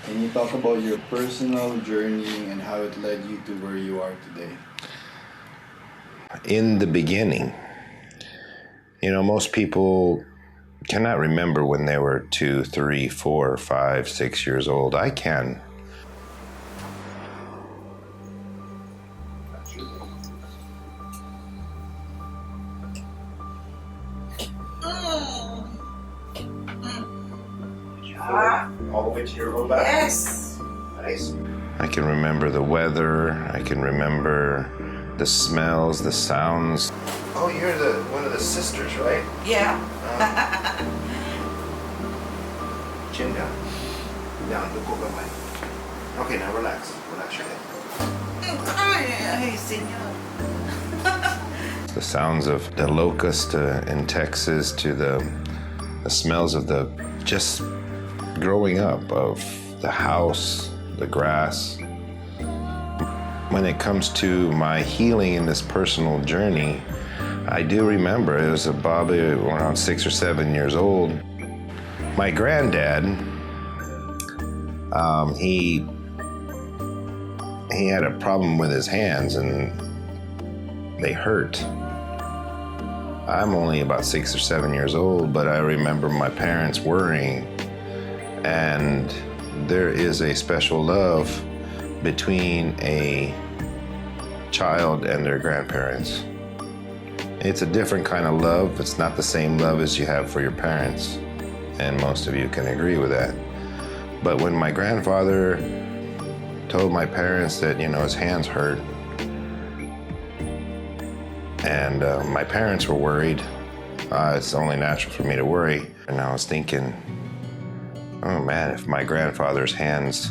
Can you talk about your personal journey and how it led you to where you are today? In the beginning, most people cannot remember when they were 2, 3, 4, 5, 6 years old. I can. All the way to your low back? Yes. Nice. I can remember the weather. I can remember the smells, the sounds. Oh, you're one of the sisters, right? Yeah. Chin down. Down, look over my. Okay, now relax. Relax your head. Ay, señor. The sounds of the locust in Texas to the smells of the just growing up of the house, the grass. When it comes to my healing in this personal journey, I do remember it was probably around 6 or 7 years old. My granddad, he had a problem with his hands and they hurt. I'm only about 6 or 7 years old, but I remember my parents worrying. And there is a special love between a child and their grandparents. It's a different kind of love. It's not the same love as you have for your parents. And most of you can agree with that. But when my grandfather told my parents that, his hands hurt, and my parents were worried, it's only natural for me to worry. And I was thinking, oh man, if my grandfather's hands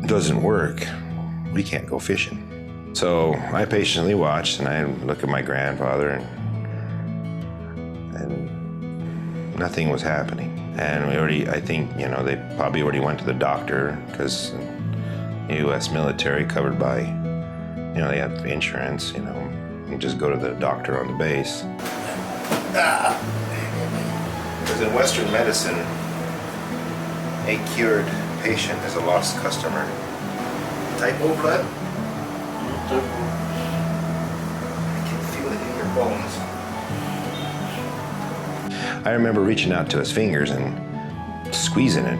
doesn't work, we can't go fishing. So I patiently watched and I looked at my grandfather and nothing was happening. And I think, they probably already went to the doctor because the U.S. military covered by, they have insurance, you just go to the doctor on the base. Because in Western medicine, a cured patient is a lost customer. Type O blood? I can feel it in your bones. I remember reaching out to his fingers and squeezing it,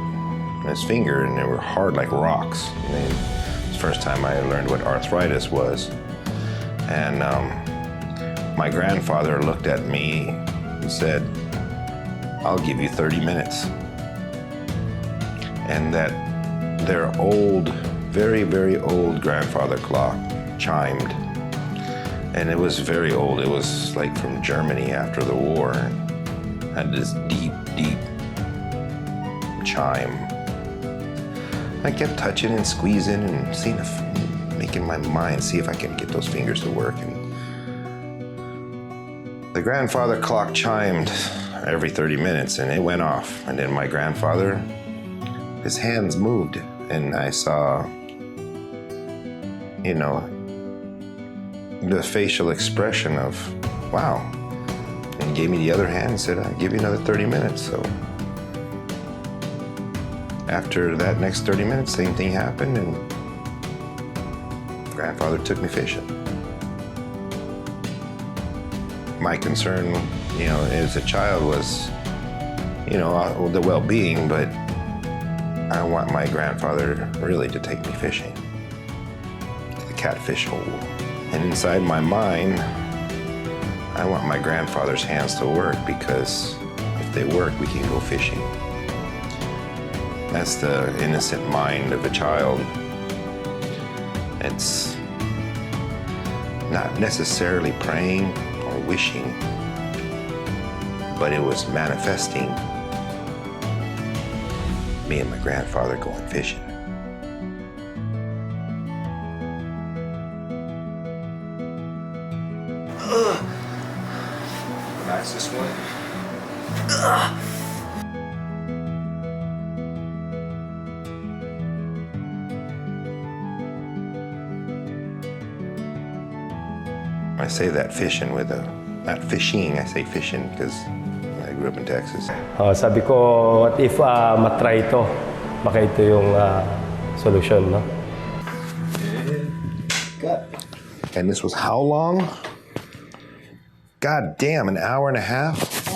his finger, and they were hard like rocks. It's the first time I learned what arthritis was. And my grandfather looked at me and said, I'll give you 30 minutes. And that their old, very, very old grandfather clock chimed. And it was very old. It was like from Germany after the war. Had this deep, deep chime. I kept touching and squeezing and seeing making my mind see if I can get those fingers to work. And the grandfather clock chimed every 30 minutes and it went off. And then my grandfather, his hands moved and I saw, the facial expression of, wow. And he gave me the other hand and said, I'll give you another 30 minutes. So after that next 30 minutes, same thing happened and grandfather took me fishing. My concern, as a child was, the well-being, but I want my grandfather really to take me fishing to the catfish hole. And inside my mind, I want my grandfather's hands to work because if they work, we can go fishing. That's the innocent mind of a child. It's not necessarily praying or wishing, but it was manifesting me and my grandfather going fishing. Nice, this one. I say that fishing with not fishing, I say fishing because I grew up in Texas. Sabi ko, what if matry ito? baka ito yung solusyon, no? And this was how long? God damn, an hour and a half?